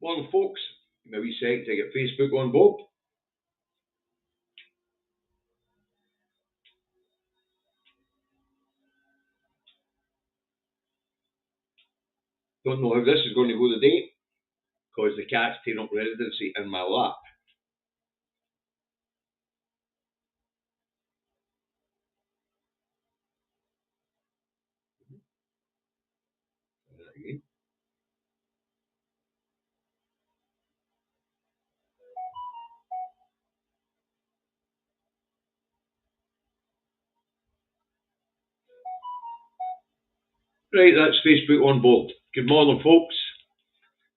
Morning, folks. Give me a wee sec to get Facebook on board. Don't know how this is going to go today because the cat's taken up residency in my lap. Right, that's Facebook on board. Good morning, folks.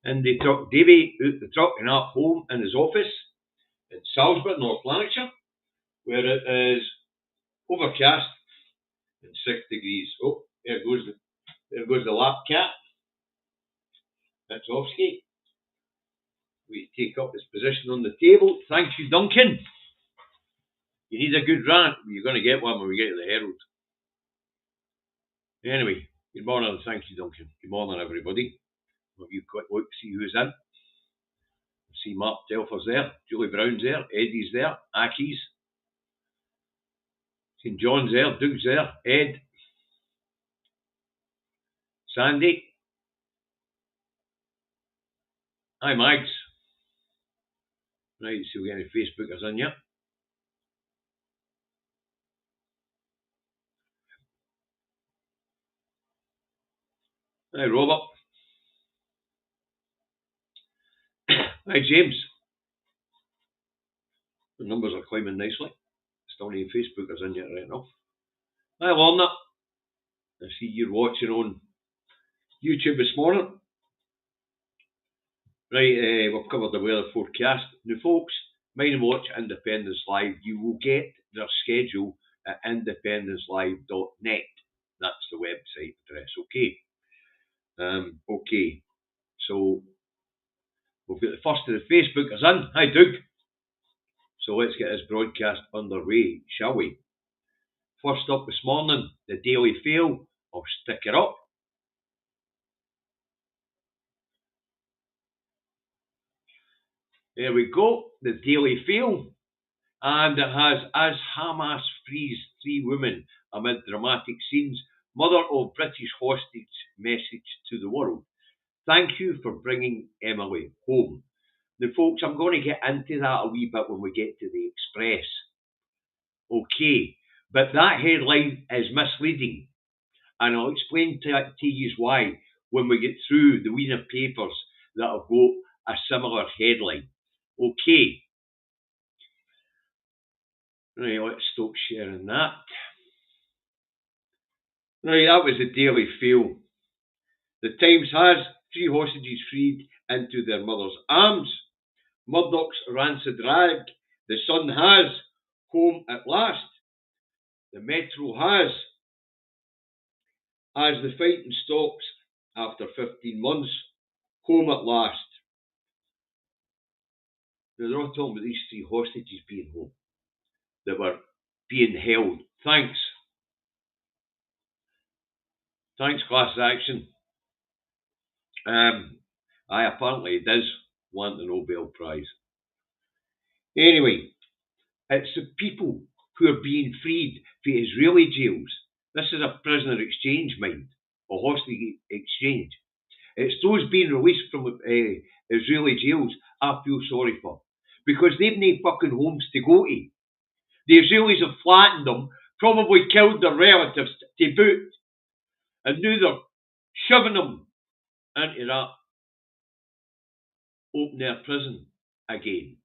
In the truck, Davy out the truck and up home in his office in Salisbury, North Lanarkshire, where it is overcast and 6 degrees. Oh, there goes the lap cat. That's off skate. We take up his position on the table. Thank you, Duncan. You need a good rant. You're going to get one when we get to the Herald. Anyway, good morning and thank you, Duncan. Good morning, everybody. Have you quick look, see who's in. See Mark Telfer's there, Julie Brown's there, Eddie's there, Aki's. St John's there, Doug's there, Ed, Sandy. Hi, Mags. Right, see if we get any Facebookers in yet. Hi, Robert. Hi, James. The numbers are climbing nicely. Still need Facebookers in yet right enough. Hi, Lorna. I see you're watching on YouTube this morning. Right, we've covered the weather forecast. Now, folks, mind and watch Independence Live. You will get their schedule at independencelive.net. That's the website address. Okay. So we've got the first of the Facebookers in. Hi, Doug. So let's get this broadcast underway, shall we? First up this morning, the Daily Fail. I'll stick it up. There we go, the Daily Fail. And it has, as Hamas frees 3 women amid dramatic scenes, mother of British hostage message to the world. Thank you for bringing Emily home. Now, folks, I'm going to get into that a wee bit when we get to the Express. Okay, but that headline is misleading. And I'll explain to you why when we get through the wiener papers that have got a similar headline. Okay. Right, let's stop sharing that. Right, that was the Daily Fail. The Times has 3 hostages freed into their mother's arms. Murdoch's rancid rag. The Sun has home at last. The Metro has, as the fighting stops after 15 months, home at last. Now, they're all talking about these 3 hostages being home that were being held. Thanks, class action. Apparently it does want the Nobel Prize. Anyway, it's the people who are being freed from Israeli jails. This is a prisoner exchange, mind, or hostage exchange. It's those being released from Israeli jails I feel sorry for, because they've no fucking homes to go to. The Israelis have flattened them, probably killed their relatives to boot, and now they're shoving them into that open air prison again.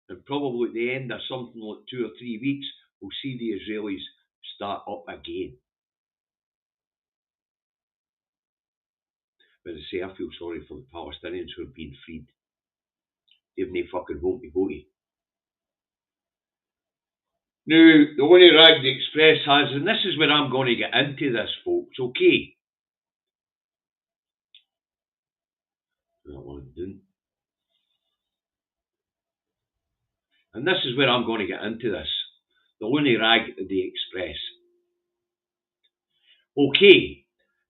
And probably at the end of something like 2 or 3 weeks, we'll see the Israelis start up again. But as I say, I feel sorry for the Palestinians who have been freed. They've no fucking home to go to. Now, the only rag the Express has, and this is where I'm going to get into this, folks, okay? That one didn't. And this is where I'm going to get into this. The only rag the Express. Okay,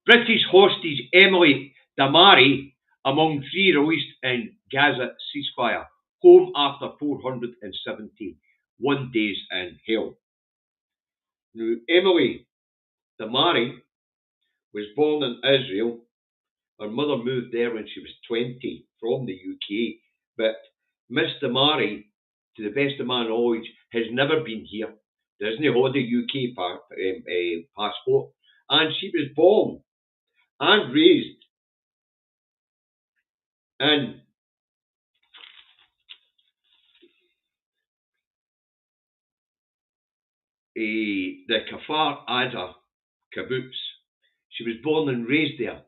British hostage Emily Damari among 3 released in Gaza ceasefire, home after 471 days in hell. Now, Emily Damari was born in Israel. Her mother moved there when she was 20 from the UK, but Miss Damari, to the best of my knowledge, has never been here. Doesn't hold a UK passport, and she was born and raised in the Kfar Aza kibbutz. She was born and raised there.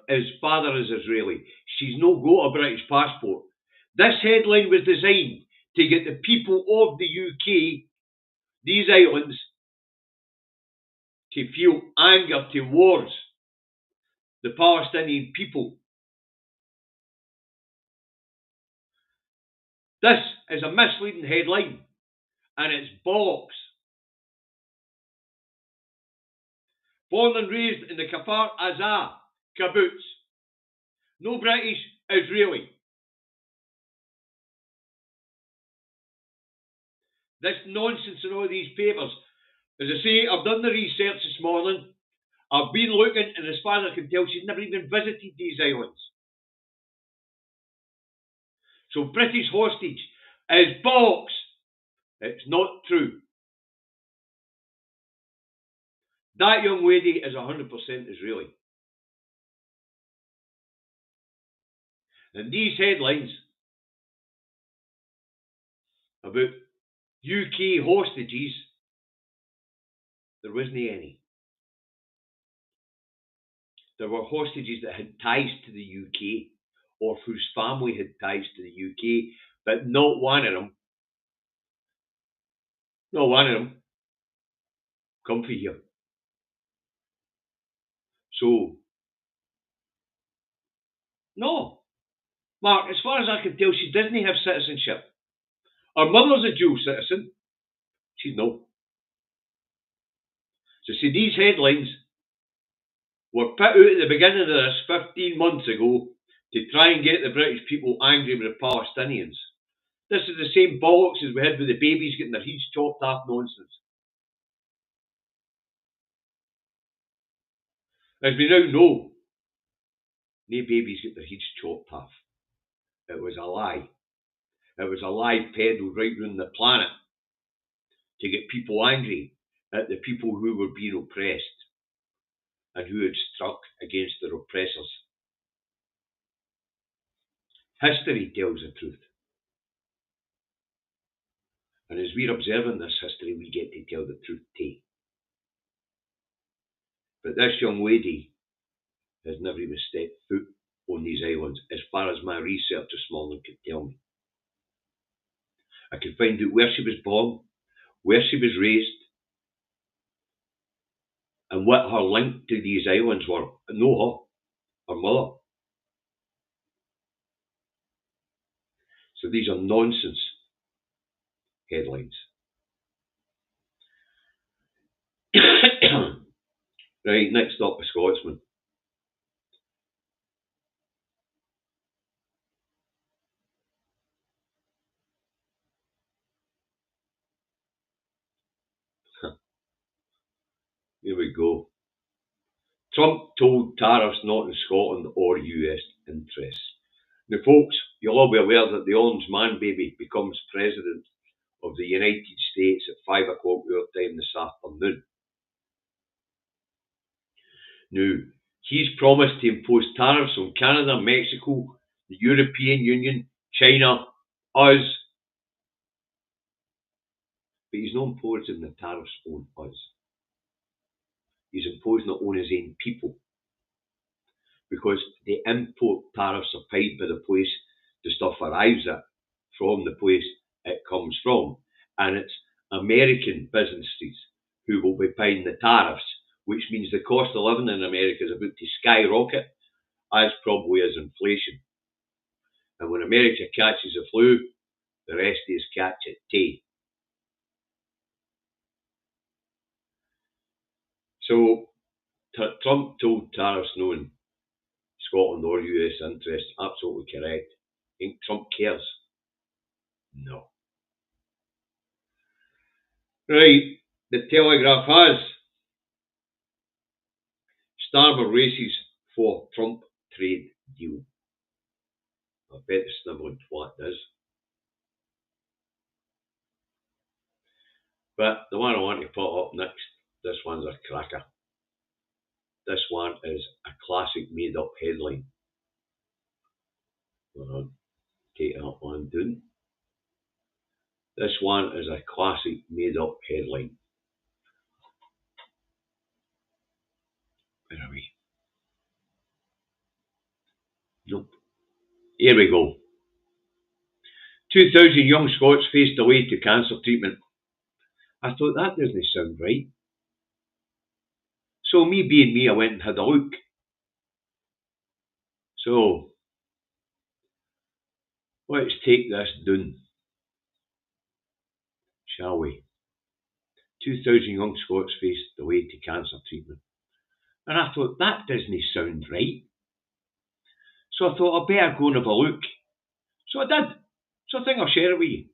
His father is Israeli. She's no got a British passport. This headline was designed to get the people of the UK, these islands, to feel anger towards the Palestinian people. This is a misleading headline, and it's bollocks. Born and raised in the Kfar Aza kibbutz. No British, Israeli. This nonsense in all these papers. As I say, I've done the research this morning. I've been looking, and as far as I can tell, she's never even visited these islands. So British hostage is bollocks. It's not true. That young lady is 100% Israeli. And these headlines about UK hostages, there wasn't any. There were hostages that had ties to the UK or whose family had ties to the UK, but not one of them come for here. So, no. Mark, as far as I can tell, she doesn't have citizenship. Her mother's a dual citizen. She's no. So see, these headlines were put out at the beginning of this 15 months ago to try and get the British people angry with the Palestinians. This is the same bollocks as we had with the babies getting their heads chopped off nonsense. As we now know, no babies get their heads chopped off. It was a lie. It was a lie peddled right round the planet to get people angry at the people who were being oppressed and who had struck against their oppressors. History tells the truth. And as we're observing this history, we get to tell the truth too. But this young lady has never even stepped foot on these islands, as far as my research this morning could tell me. I could find out where she was born, where she was raised, and what her link to these islands were. I know her mother. So these are nonsense headlines. Right, next up, a Scotsman. Here we go. Trump told tariffs not in Scotland or US interests. Now, folks, you'll all be aware that the Orange Man Baby becomes president of the United States at 5 o'clock our time this afternoon. Now, he's promised to impose tariffs on Canada, Mexico, the European Union, China, us. But he's not imposing the tariffs on us. He's imposing it on his own people. Because the import tariffs are paid by the place the stuff arrives at, from the place it comes from. And it's American businesses who will be paying the tariffs, which means the cost of living in America is about to skyrocket, as probably as inflation. And when America catches the flu, the rest of us catch it too. So Trump told tariffs no in Scotland nor US interests. Absolutely correct. Think Trump cares? No. Right. The Telegraph has starboard races for Trump trade deal. I bet the snivelling twat does. But the one I want to put up next, this one's a cracker. This one is a classic made up headline. Take that one down. This one is a classic made up headline. Where are we? Nope. Here we go. 2,000 young Scots face delay to cancer treatment. I thought that doesn't sound right. So me being me, I went and had a look. So let's take this down, shall we? 2,000 young Scots face delay to cancer treatment. And I thought that doesn't sound right. So I thought I better go and have a look. So I did. So I think I'll share it with you.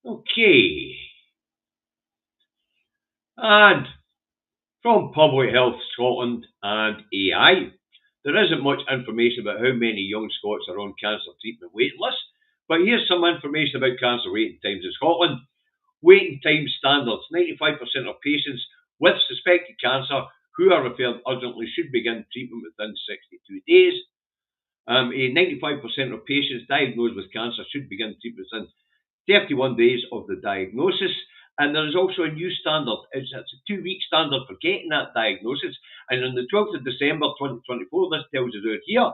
Okay. And from Public Health Scotland and AI, there isn't much information about how many young Scots are on cancer treatment waiting lists, but here's some information about cancer waiting times in Scotland. Waiting time standards. 95% of patients with suspected cancer who are referred urgently should begin treatment within 62 days. 95% of patients diagnosed with cancer should begin treatment within 31 days of the diagnosis. And there is also a new standard. It's a 2-week standard for getting that diagnosis. And on the 12th of December 2024, this tells us out here,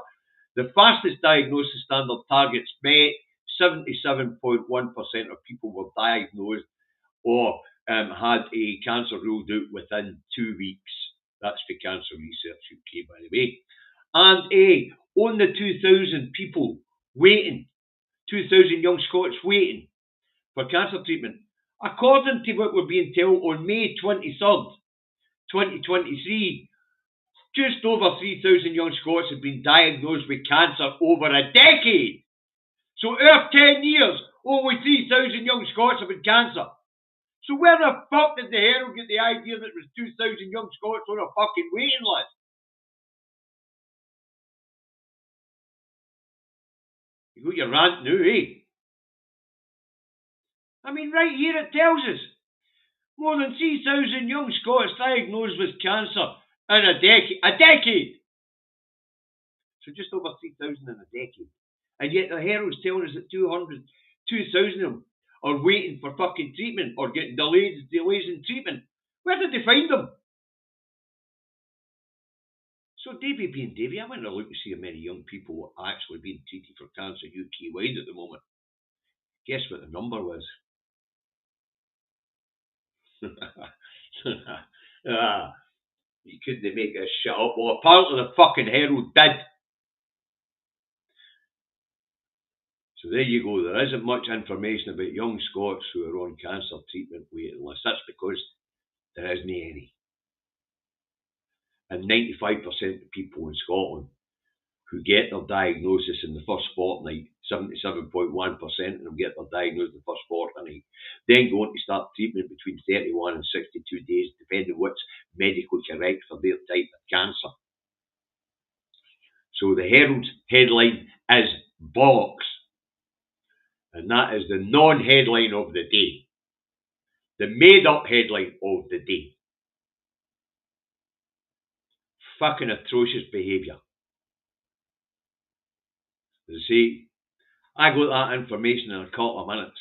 the fastest diagnosis standard targets met. 77.1% of people were diagnosed or had a cancer ruled out within 2 weeks. That's for Cancer Research UK, by the way. And on the 2,000 people waiting, 2,000 young Scots waiting for cancer treatment, according to what we're being told on May 23rd, 2023, just over 3,000 young Scots have been diagnosed with cancer over a decade. So over 10 years, only 3,000 young Scots have had cancer. So where the fuck did the Herald get the idea that there was 2,000 young Scots on a fucking waiting list? You got your rant now, eh? I mean, right here it tells us more than 3,000 young Scots diagnosed with cancer in a decade. A decade! So just over 3,000 in a decade. And yet the Herald's telling us that 2,000 of them are waiting for fucking treatment or getting delays in treatment. Where did they find them? So Davy being Davy, I went to look to see how many young people are actually being treated for cancer UK-wide at the moment. Guess what the number was? You couldn't make this shit up. Well, apparently the fucking Herald did. So there you go. There isn't much information about young Scots who are on cancer treatment waiting lists. That's because there isn't any. And 95% of people in Scotland who get their diagnosis in the first fortnight, 77.1% of them get their diagnosis in the first fortnight, then go on to start treatment between 31 and 62 days, depending what's medically correct for their type of cancer. So the Herald's headline is bollocks. And that is the non-headline of the day. The made-up headline of the day. Fucking atrocious behaviour. As I say, I got that information in a couple of minutes.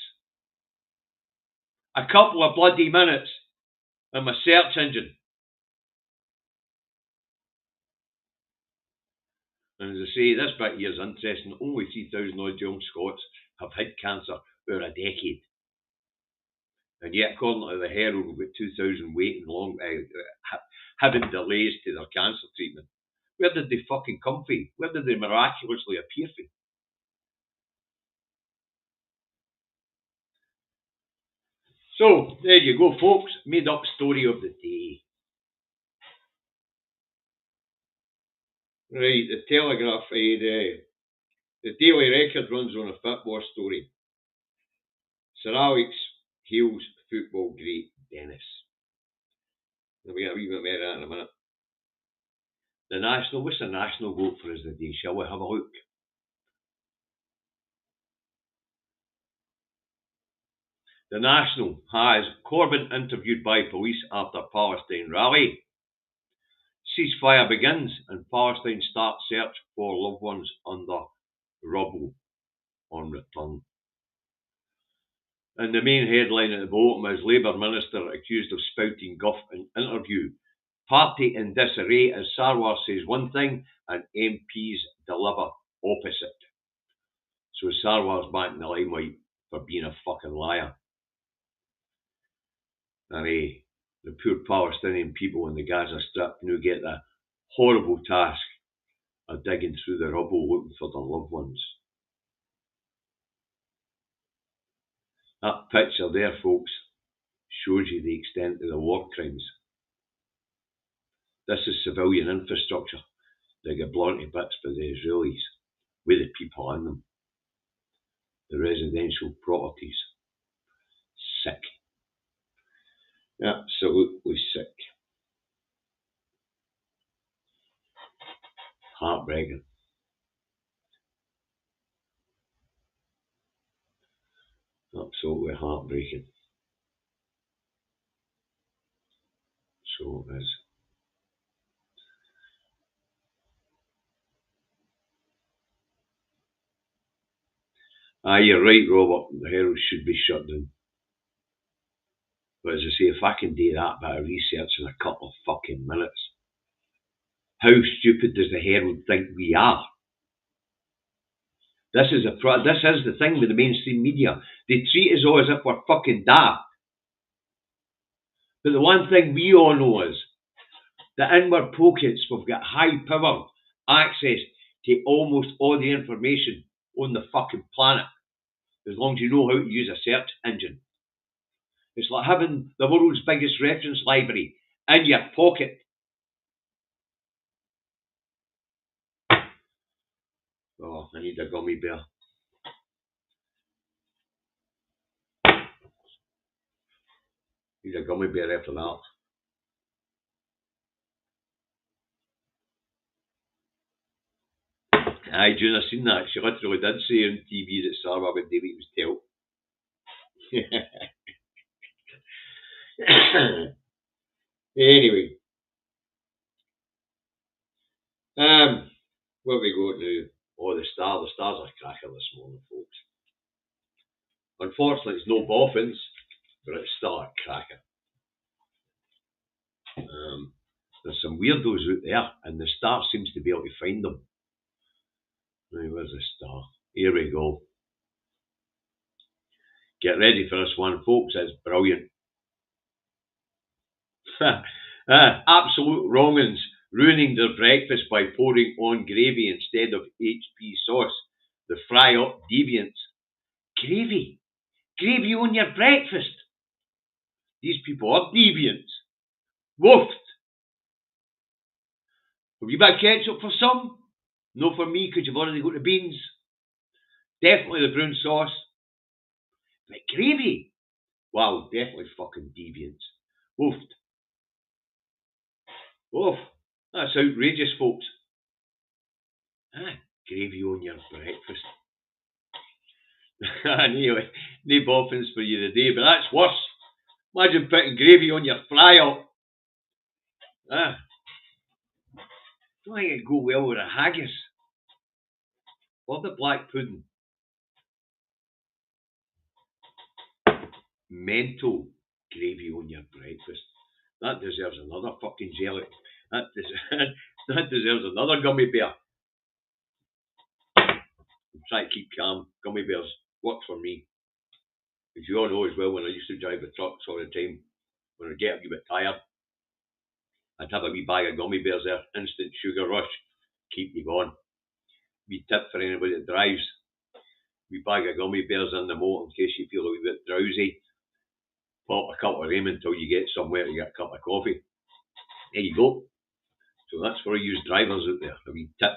A couple of bloody minutes in my search engine. And as I say, this bit here is interesting. Only 3,000 odd young Scots have had cancer over a decade. And yet, according to the Herald, we've got 2,000 waiting long, having delays to their cancer treatment. Where did they fucking come from? Where did they miraculously appear from? So, there you go, folks. Made up story of the day. Right, the Telegraph, the Daily Record runs on a football story. Sir Alex hails football great Dennis. We'll get a wee bit more of that in a minute. The National, what's the National vote for us today? Shall we have a look? The National has Corbyn interviewed by police after Palestine rally. Ceasefire begins and Palestine starts search for loved ones under rubble on return. And the main headline at the bottom is Labour Minister accused of spouting guff in interview. Party in disarray as Sarwar says one thing and MPs deliver opposite. So Sarwar's back in the limelight for being a fucking liar. And the poor Palestinian people in the Gaza Strip now get the horrible task of digging through the rubble looking for their loved ones. That picture there, folks, shows you the extent of the war crimes. This is civilian infrastructure that get blown to bits by the Israelis, with the people in them. The residential properties. Sick. Absolutely sick. Heartbreaking. Absolutely heartbreaking. So it is. You're right, Robert. The Herald should be shut down. But as I say, if I can do that bit of research in a couple of fucking minutes, how stupid does the Herald think we are? This is the thing with the mainstream media. They treat us all as if we're fucking daft. But the one thing we all know is that in our pockets we've got high-powered access to almost all the information on the fucking planet, as long as you know how to use a search engine. It's like having the world's biggest reference library in your pocket. Oh, I need a gummy bear. Need a gummy bear after that. Aye, June, I seen that. She literally did say on TV that Sarah would do what he was told. Anyway. Where we go now? Oh, the stars are cracking this morning, folks. Unfortunately, it's no boffins, but it's still a cracker. There's some weirdos out there, and the star seems to be able to find them. Now, where's the star? Here we go. Get ready for this one, folks. It's brilliant. Absolute wrong'uns ruining their breakfast by pouring on gravy instead of HP sauce. The fry-up deviants. Gravy? Gravy on your breakfast? These people are deviants. Woofed. Have you got ketchup for some? No for me, because you've already got the beans. Definitely the brown sauce. But gravy? Wow, definitely fucking deviants. Woofed. Oof. That's outrageous, folks. Gravy on your breakfast. Anyway, no boffins for you today, but that's worse. Imagine putting gravy on your fry-up. Don't think it'd go well with a haggis. Or the black pudding. Mental gravy on your breakfast. That deserves another fucking jelly. That deserves another gummy bear. I'm trying to keep calm. Gummy bears work for me. As you all know as well, when I used to drive the trucks all the time, when I'd get a wee bit tired, I'd have a wee bag of gummy bears there. Instant sugar rush. Keep you going. Wee tip for anybody that drives. Wee bag of gummy bears in the motor in case you feel a wee bit drowsy. Pop a couple of them until you get somewhere to get a cup of coffee. There you go. So that's for you drivers out there. A wee tip.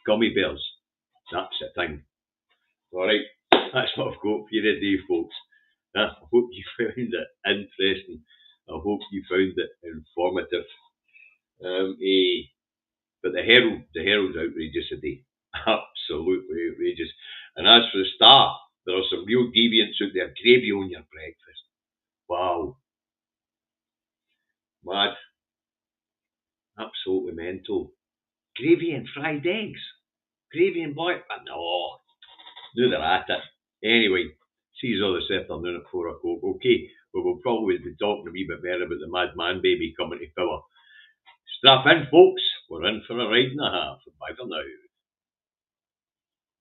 Gummy bears. That's the thing. Alright, that's what I've got for you today, folks. I hope you found it interesting. I hope you found it informative. But the Herald's outrageous today. Absolutely outrageous. And as for the Star, there are some real deviants out there. Gravy on your breakfast. Wow. Mad. Absolutely mental. Gravy and fried eggs. Gravy and black. No. No, they're at it. Anyway, see you all this afternoon at 4 o'clock. Okay, we will probably be talking a wee bit more about the Madman Baby coming to power. Strap in, folks. We're in for a ride and a half. Bye for now.